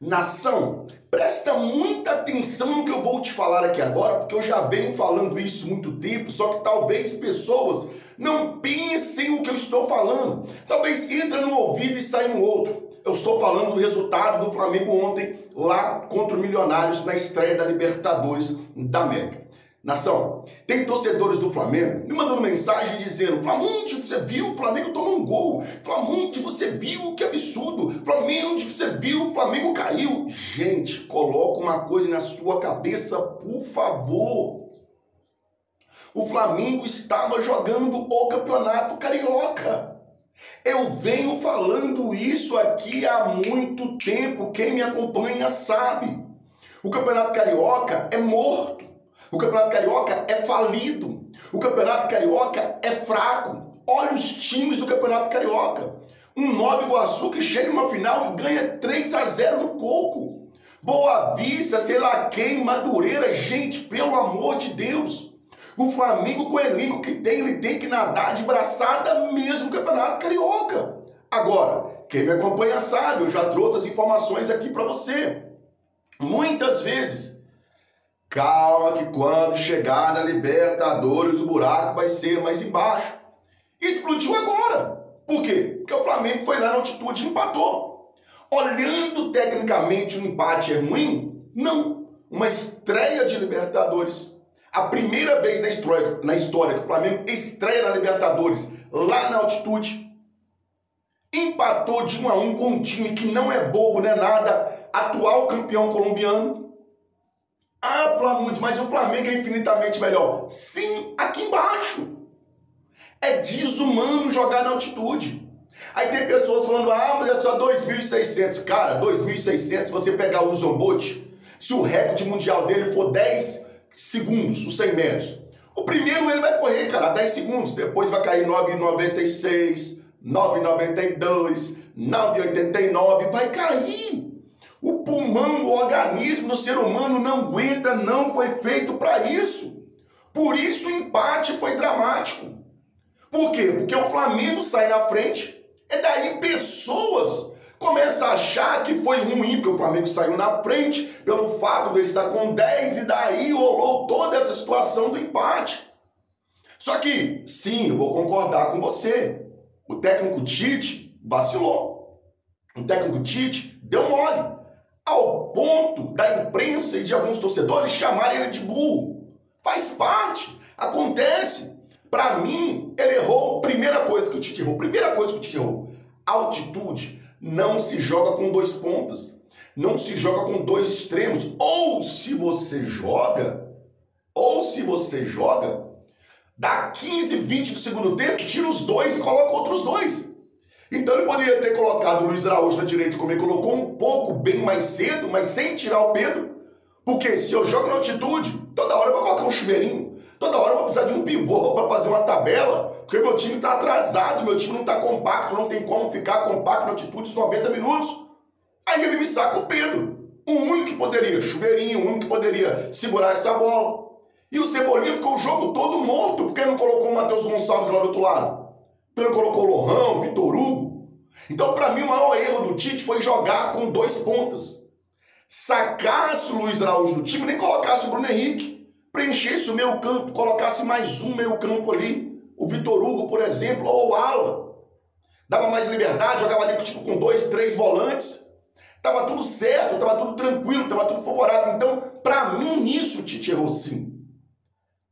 Nação, presta muita atenção no que eu vou te falar aqui agora, porque eu já venho falando isso há muito tempo, só que talvez pessoas não pensem o que eu estou falando. Talvez entre no ouvido e saia no outro. Eu estou falando do resultado do Flamengo ontem, lá contra o Milionários, na estreia da Libertadores da América. Nação, tem torcedores do Flamengo me mandando mensagem dizendo: Flamengo, você viu o Flamengo tomar um gol? Flamengo, você viu? Que absurdo! Flamengo, você viu? O Flamengo caiu. Gente, coloca uma coisa na sua cabeça, por favor. O Flamengo estava jogando o Campeonato Carioca. Eu venho falando isso aqui há muito tempo. Quem me acompanha sabe. O Campeonato Carioca é morto. O Campeonato Carioca é falido. O Campeonato Carioca é fraco. Olha os times do Campeonato Carioca. Um Nova Iguaçu que chega em uma final e ganha 3-0 no Coco. Boa Vista, sei lá quem, Madureira. Gente, pelo amor de Deus. O Flamengo, com o elenco que tem, ele tem que nadar de braçada mesmo no Campeonato Carioca. Agora, quem me acompanha sabe, eu já trouxe as informações aqui para você. Muitas vezes. Calma que quando chegar na Libertadores o buraco vai ser mais embaixo. Explodiu agora. Por quê? Porque o Flamengo foi lá na altitude e empatou. Olhando tecnicamente o empate é ruim? Não. Uma estreia de Libertadores. A primeira vez na história que o Flamengo estreia na Libertadores lá na altitude. Empatou de 1-1 com um time que não é bobo, não é nada. Atual campeão colombiano. Ah, Flamengo, mas o Flamengo é infinitamente melhor. Sim, aqui embaixo. É desumano jogar na altitude. Aí tem pessoas falando: ah, mas é só 2.600. Cara, 2.600, se você pegar o Usain Bolt, se o recorde mundial dele for 10 segundos, os 100 metros, o primeiro ele vai correr, cara, 10 segundos. Depois vai cair 9,96, 9,92, 9,89, vai cair. O pulmão, o organismo do ser humano não aguenta, não foi feito para isso. Por isso o empate foi dramático. Por quê? Porque o Flamengo sai na frente, e daí pessoas começam a achar que foi ruim, porque o Flamengo saiu na frente pelo fato de ele estar com 10, e daí rolou toda essa situação do empate. Só que, sim, eu vou concordar com você, o técnico Tite vacilou. O técnico Tite deu mole. Ao ponto da imprensa e de alguns torcedores chamarem ele de burro. Faz parte, acontece. Para mim, ele errou. Primeira coisa que o Tite errou. Altitude. Não se joga com dois pontas. Não se joga com dois extremos. Ou se você joga, dá 15, 20 do segundo tempo, tira os dois e coloca outros dois. Então ele poderia ter colocado o Luiz Araújo na direita, como ele colocou um pouco bem mais cedo, mas sem tirar o Pedro. Porque se eu jogo na altitude, toda hora eu vou colocar um chuveirinho. Toda hora eu vou precisar de um pivô para fazer uma tabela, porque meu time está atrasado, meu time não está compacto, não tem como ficar compacto na altitude os 90 minutos. Aí ele me saca o Pedro. O único que poderia, chuveirinho, o único que poderia segurar essa bola. E o Cebolinha ficou o jogo todo morto, porque ele não colocou o Matheus Gonçalves lá do outro lado. Ele não colocou o Lohan, o Vitor Hugo. Então, para mim, o maior erro do Tite foi jogar com dois pontas. Sacasse o Luiz Araújo do time, nem colocasse o Bruno Henrique. Preenchesse o meio campo, colocasse mais um meio campo ali. O Vitor Hugo, por exemplo, ou o Alan. Dava mais liberdade, jogava ali tipo, com 2, 3 volantes. Tava tudo certo, tava tudo tranquilo, tava tudo favorável. Então, para mim, nisso o Tite errou sim.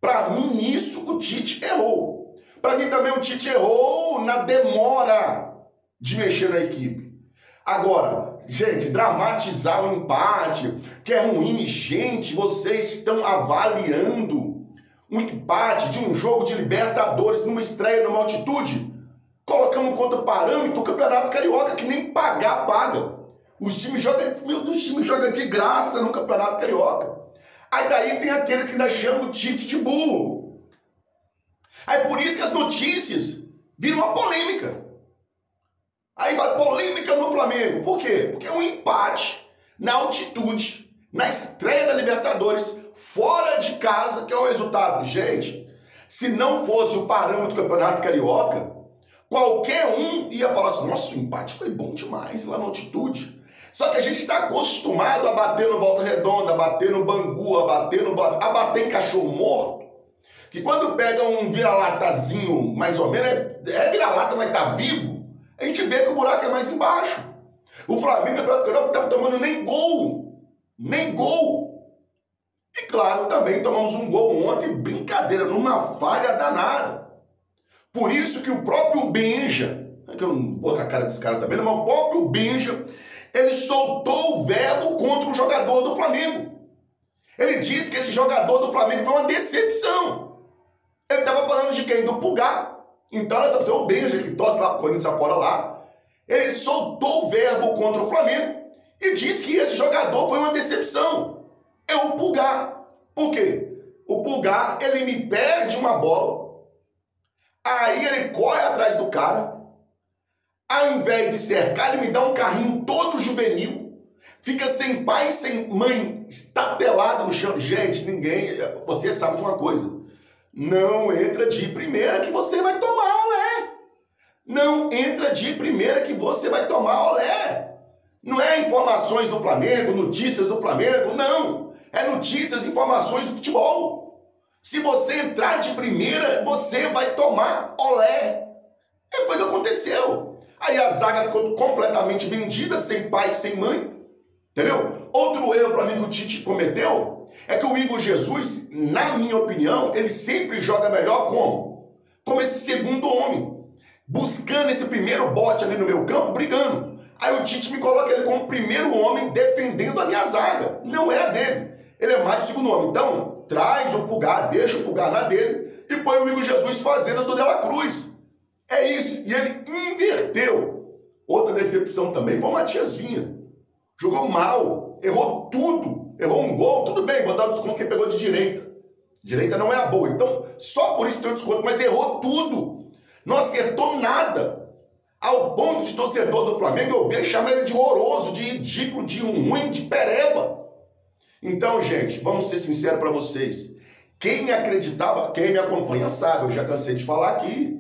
Para mim, nisso o Tite errou. Para mim também o Tite errou na demora de mexer na equipe. Agora, gente, dramatizar o empate, que é ruim, gente, vocês estão avaliando um empate de um jogo de Libertadores numa estreia numa altitude, colocando contra parâmetro o Campeonato Carioca, que nem pagar paga. Os times jogam de graça no Campeonato Carioca. Aí daí tem aqueles que ainda chamam o Tite de burro. Aí por isso que as notícias viram uma polêmica. Aí vai polêmica no Flamengo. Por quê? Porque é um empate na altitude, na estreia da Libertadores, fora de casa, que é o resultado. Gente, se não fosse o parâmetro do Campeonato Carioca, qualquer um ia falar assim: nossa, o empate foi bom demais lá na altitude. Só que a gente está acostumado a bater no Volta Redonda, a bater no Bangu, a bater em cachorro morto, que quando pega um vira-latazinho, mais ou menos, é vira-lata, mas tá vivo, a gente vê que o buraco é mais embaixo. O Flamengo não estava tomando nem gol. Nem gol. E claro, também tomamos um gol ontem, brincadeira, numa falha danada. Por isso que o próprio Benja, que eu não vou com a cara desse cara também, mas o próprio Benja, ele soltou o verbo contra o jogador do Flamengo. Ele disse que esse jogador do Flamengo foi uma decepção. Ele estava falando de quem? Do Pulgar. Então, essa pessoa, o Benja, que torce lá pro Corinthians afora lá, ele soltou o verbo contra o Flamengo e disse que esse jogador foi uma decepção. É o Pulgar. Por quê? O Pulgar, ele me perde uma bola, aí ele corre atrás do cara, ao invés de cercar, ele me dá um carrinho todo juvenil, fica sem pai, sem mãe, estatelado no chão. Gente, você sabe de uma coisa, não entra de primeira que você vai tomar olé. Não entra de primeira que você vai tomar olé. Não é informações do Flamengo, notícias do Flamengo, não. É notícias, informações do futebol. Se você entrar de primeira, você vai tomar olé. Foi o que aconteceu. Aí a zaga ficou completamente vendida, sem pai, sem mãe. Entendeu? Outro erro para mim que o Tite cometeu é que o Igor Jesus, na minha opinião, ele sempre joga melhor como? Como esse segundo homem. Buscando esse primeiro bote ali no meu campo, brigando. Aí o Tite me coloca ele como primeiro homem defendendo a minha zaga. Não é a dele. Ele é mais o segundo homem. Então, traz o Pulgar, deixa o Pulgar na dele e põe o Igor Jesus fazendo do De La Cruz. É isso. E ele inverteu. Outra decepção também foi o Matias Vinha. Jogou mal. Errou tudo. Errou um gol. Tudo bem, vou dar o desconto que ele pegou de direita. Direita não é a boa. Então, só por isso tem o desconto. Mas errou tudo. Não acertou nada. Ao ponto de torcedor do Flamengo, eu vejo chamar ele de horroroso, de ridículo, de ruim, de pereba. Então, gente, vamos ser sinceros para vocês. Quem acreditava, quem me acompanha sabe, eu já cansei de falar aqui.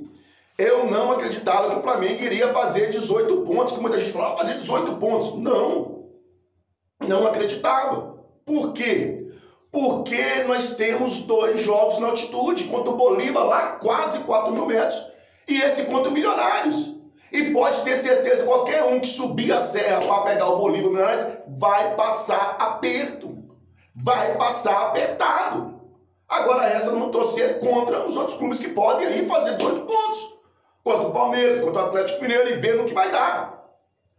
Eu não acreditava que o Flamengo iria fazer 18 pontos, que muita gente falava, fazer 18 pontos. Não acreditava. Por quê? Porque nós temos 2 jogos na altitude, contra o Bolívar lá quase 4 mil metros, e esse contra o Milionários. E pode ter certeza, qualquer um que subir a serra para pegar o Bolívar Milionários vai passar aperto. Vai passar apertado. Agora essa não torcer contra os outros clubes que podem aí fazer 18 pontos. Contra o Palmeiras, contra o Atlético Mineiro e ver no que vai dar.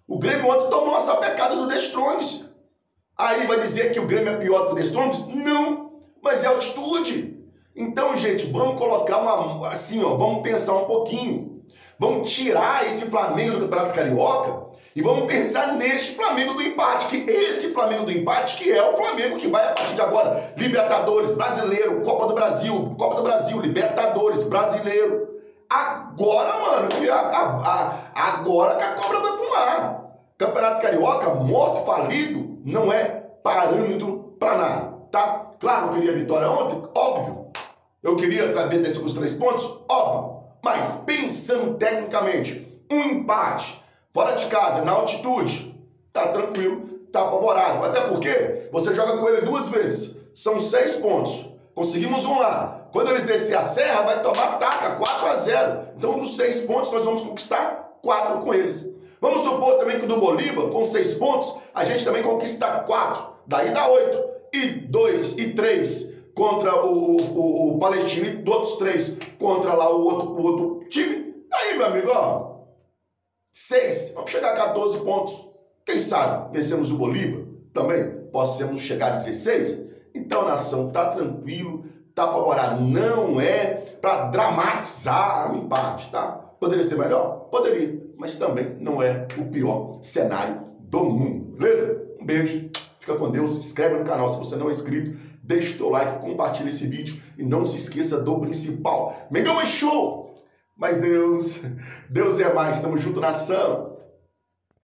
O Grêmio ontem tomou essa pecada do The Strongs. Aí vai dizer que o Grêmio é pior que o The Strongs? Não, mas é altitude. Então, gente, vamos colocar vamos pensar um pouquinho. Vamos tirar esse Flamengo do Campeonato Carioca e vamos pensar neste Flamengo do empate, que esse Flamengo do empate que é o Flamengo que vai a partir de agora, Libertadores, Brasileiro, Copa do Brasil, Libertadores, Brasileiro. Agora, mano, agora que a cobra vai fumar. Campeonato Carioca, morto, falido, não é parâmetro para nada, tá? Claro, eu queria vitória ontem, óbvio. Eu queria trazer desses os 3 pontos, óbvio. Mas, pensando tecnicamente, um empate, fora de casa, na altitude, tá tranquilo, tá favorável. Até porque você joga com ele 2 vezes, são 6 pontos. Conseguimos um lá. Quando eles descer a serra, vai tomar taca, 4-0. Então, dos 6 pontos, nós vamos conquistar 4 com eles. Vamos supor também que o do Bolívar, com 6 pontos, a gente também conquista 4. Daí dá 8. E 2 e 3 contra o Palestino e outros 3 contra lá o outro time. Daí, meu amigo, ó, 6. Vamos chegar a 14 pontos. Quem sabe vencemos o Bolívar também? Possamos chegar a 16? Então, nação, tá tranquilo, tá favorável. Não é para dramatizar o empate, tá? Poderia ser melhor? Poderia, mas também não é o pior cenário do mundo, beleza? Um beijo, fica com Deus, se inscreve no canal se você não é inscrito, deixa o teu like, compartilha esse vídeo e não se esqueça do principal. Mengão é show! Mas Deus é mais, tamo junto, nação!